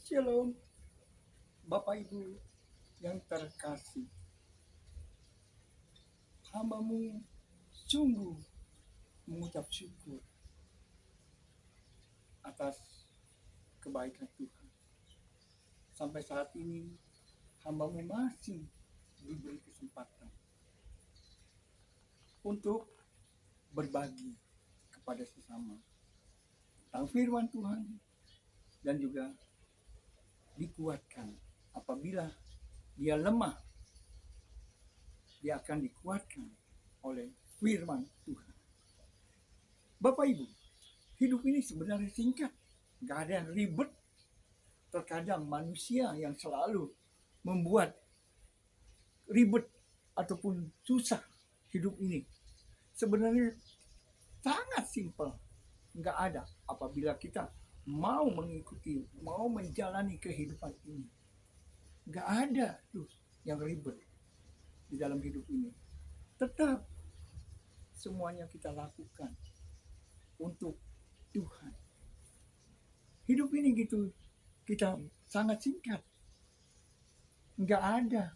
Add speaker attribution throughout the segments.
Speaker 1: Shalom, Bapak Ibu yang terkasih. Hambamu sungguh mengucap syukur atas kebaikan Tuhan. Sampai saat ini, hambamu masih diberi kesempatan untuk berbagi kepada sesama tentang firman Tuhan dan juga dikuatkan. Apabila dia lemah, dia akan dikuatkan oleh firman Tuhan. Bapak Ibu, hidup ini sebenarnya singkat, gak ada yang ribet. Terkadang manusia yang selalu membuat ribet ataupun susah hidup ini sebenarnya sangat simpel. Nggak ada apabila kita mau mengikuti, mau menjalani kehidupan ini. Nggak ada tuh yang ribet di dalam hidup ini. Tetap semuanya kita lakukan untuk Tuhan. Hidup ini gitu, kita sangat singkat. Nggak ada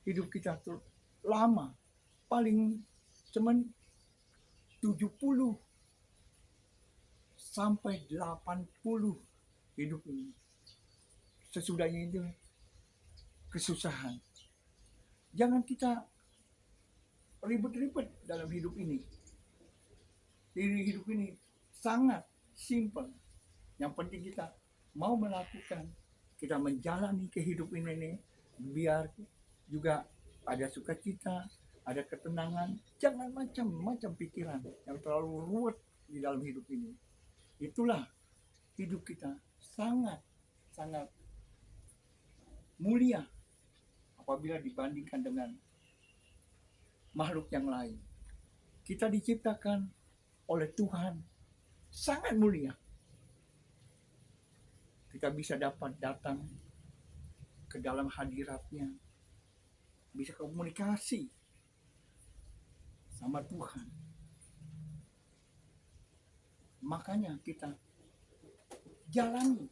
Speaker 1: hidup kita tuh lama, paling cuman 70 sampai 80 hidup ini. Sesudahnya itu kesusahan. Jangan kita ribet-ribet dalam hidup ini. Hidup ini sangat simpel. Yang penting kita mau melakukan, kita menjalani kehidupan ini biar juga ada sukacita, ada ketenangan. Jangan macam-macam pikiran yang terlalu ruwet di dalam hidup ini. Itulah hidup kita sangat mulia apabila dibandingkan dengan makhluk yang lain. Kita diciptakan oleh Tuhan sangat mulia. Kita bisa dapat datang ke dalam hadiratnya, bisa komunikasi sama Tuhan. Makanya kita jalani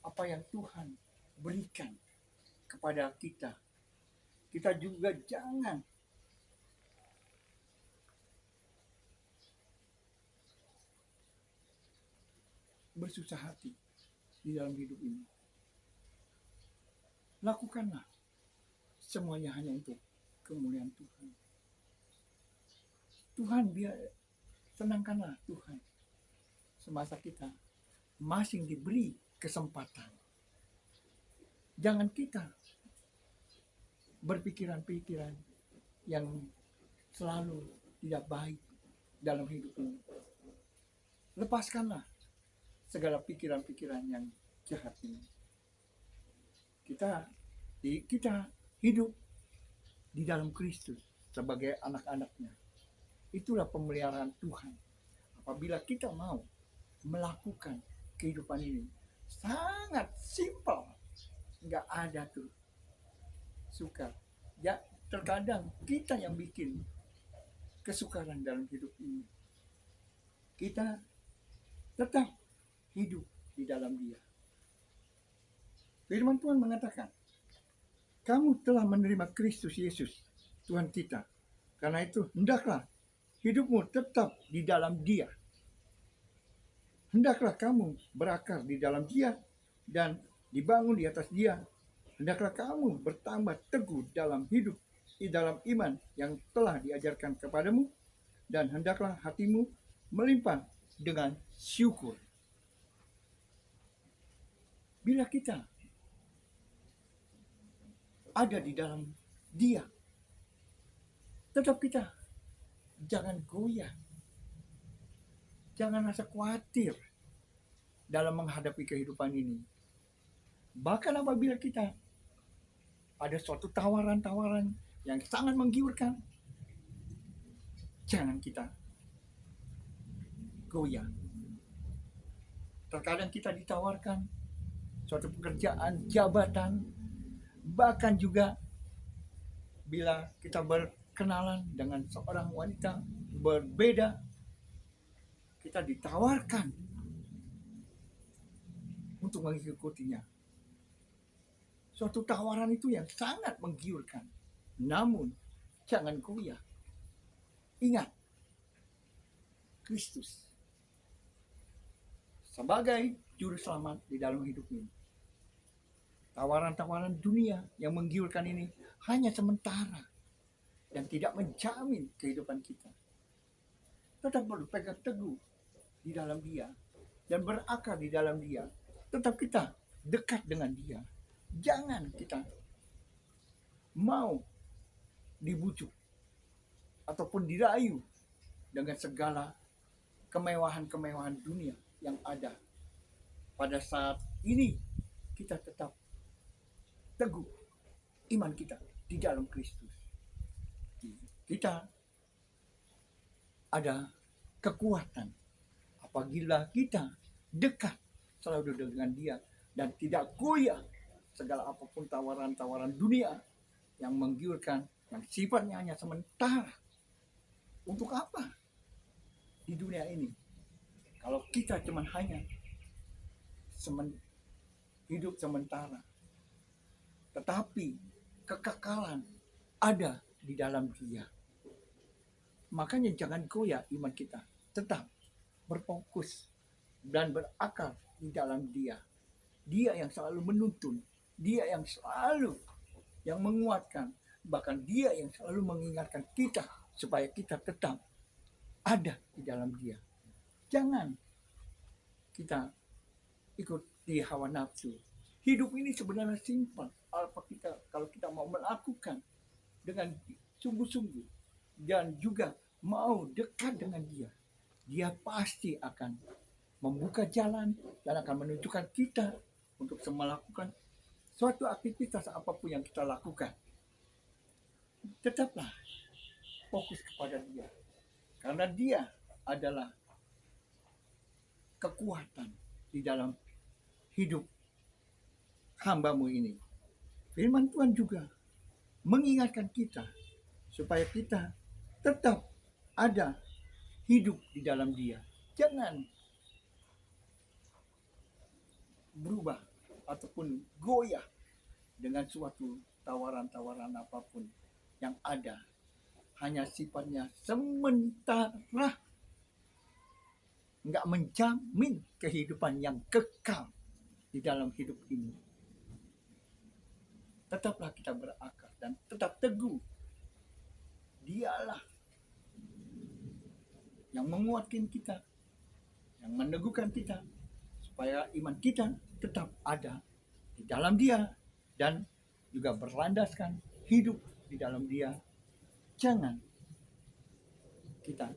Speaker 1: apa yang Tuhan berikan kepada kita. Kita juga jangan bersusah hati di dalam hidup ini. Lakukanlah semuanya hanya untuk kemuliaan Tuhan. Tuhan biar senangkanlah Tuhan semasa kita masih diberi kesempatan. Jangan kita berpikiran-pikiran yang selalu tidak baik dalam hidup ini. Lepaskanlah segala pikiran-pikiran yang jahat ini. Kita hidup di dalam Kristus sebagai anak-anaknya. Itulah pemeliharaan Tuhan. Apabila kita mau melakukan kehidupan ini sangat simpel, nggak ada tuh sukar. Ya, terkadang kita yang bikin kesukaran dalam hidup ini. Kita tetap hidup di dalam Dia. Firman Tuhan mengatakan, kamu telah menerima Kristus Yesus, Tuhan kita. Karena itu, hendaklah hidupmu tetap di dalam Dia. Hendaklah kamu berakar di dalam Dia dan dibangun di atas Dia. Hendaklah kamu bertambah teguh dalam hidup, di dalam iman yang telah diajarkan kepadamu. Dan hendaklah hatimu melimpah dengan syukur. Bila kita ada di dalam Dia, tetap kita jangan goyah, jangan rasa khawatir dalam menghadapi kehidupan ini. Bahkan apabila kita ada suatu tawaran-tawaran yang sangat menggiurkan, jangan kita goyah. Terkadang kita ditawarkan suatu pekerjaan, jabatan, bahkan juga bila kita berkenalan dengan seorang wanita berbeda, kita ditawarkan untuk mengikutinya. Suatu tawaran itu yang sangat menggiurkan. Namun, jangan goyah. Ingat, Kristus sebagai juru selamat di dalam hidup ini. Tawaran-tawaran dunia yang menggiurkan ini hanya sementara dan tidak menjamin kehidupan kita. Tetap berpegang teguh di dalam Dia dan berakar di dalam Dia. Tetap kita dekat dengan Dia. Jangan kita mau dibujuk ataupun dirayu dengan segala kemewahan-kemewahan dunia yang ada. Pada saat ini kita tetap teguh iman kita di dalam Kristus. Kita ada kekuatan apabila kita dekat selalu dengan Dia dan tidak goyah segala apapun tawaran-tawaran dunia yang menggiurkan, yang sifatnya hanya sementara. Untuk apa di dunia ini kalau kita cuma hanya hidup sementara, tetapi kekekalan ada di dalam Dia. Makanya jangan goyah iman kita, tetap berfokus dan berakar di dalam Dia. Dia yang selalu menuntun, Dia yang selalu yang menguatkan, bahkan Dia yang selalu mengingatkan kita supaya kita tetap ada di dalam Dia. Jangan kita ikut di hawa nafsu. Hidup ini sebenarnya simpel. Kalau kita mau melakukan dengan sungguh-sungguh dan juga mau dekat dengan Dia, Dia pasti akan membuka jalan dan akan menunjukkan kita untuk melakukan suatu aktivitas apapun yang kita lakukan. Tetaplah fokus kepada Dia, karena Dia adalah kekuatan di dalam hidup hamba-Mu ini. Firman Tuhan juga mengingatkan kita supaya kita tetap ada hidup di dalam Dia. Jangan berubah ataupun goyah dengan suatu tawaran-tawaran apapun yang ada. Hanya sifatnya sementara, nggak menjamin kehidupan yang kekal di dalam hidup ini. Tetaplah kita berakar dan tetap teguh. Dialah yang menguatkan kita, yang meneguhkan kita, supaya iman kita tetap ada di dalam Dia dan juga berlandaskan hidup di dalam Dia. Jangan kita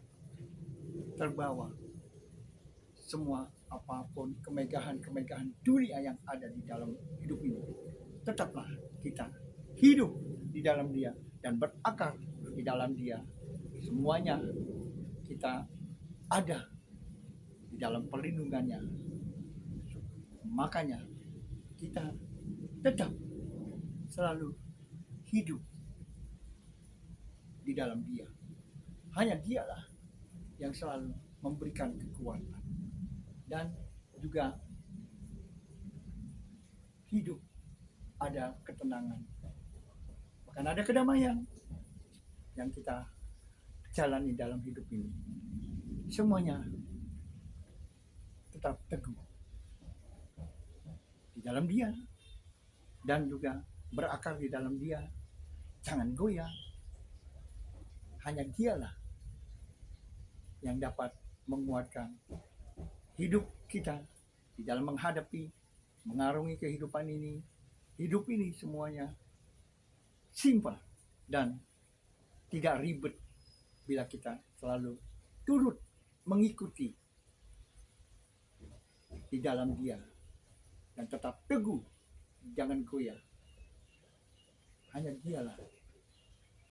Speaker 1: terbawa semua apapun kemegahan-kemegahan dunia yang ada di dalam hidup ini. Tetaplah kita hidup di dalam Dia dan berakar di dalam Dia. Semuanya kita ada di dalam perlindungannya. Makanya kita tetap selalu hidup di dalam Dia. Hanya Dialah yang selalu memberikan kekuatan dan juga hidup ada ketenangan, bahkan ada kedamaian yang kita jalani dalam hidup ini. Semuanya tetap teguh di dalam Dia dan juga berakar di dalam Dia. Jangan goyah. Hanya Dialah yang dapat menguatkan hidup kita di dalam menghadapi, mengarungi kehidupan ini. Hidup ini semuanya simpel dan tidak ribet bila kita selalu turut mengikuti di dalam Dia dan tetap teguh, jangan goyah. Hanya Dialah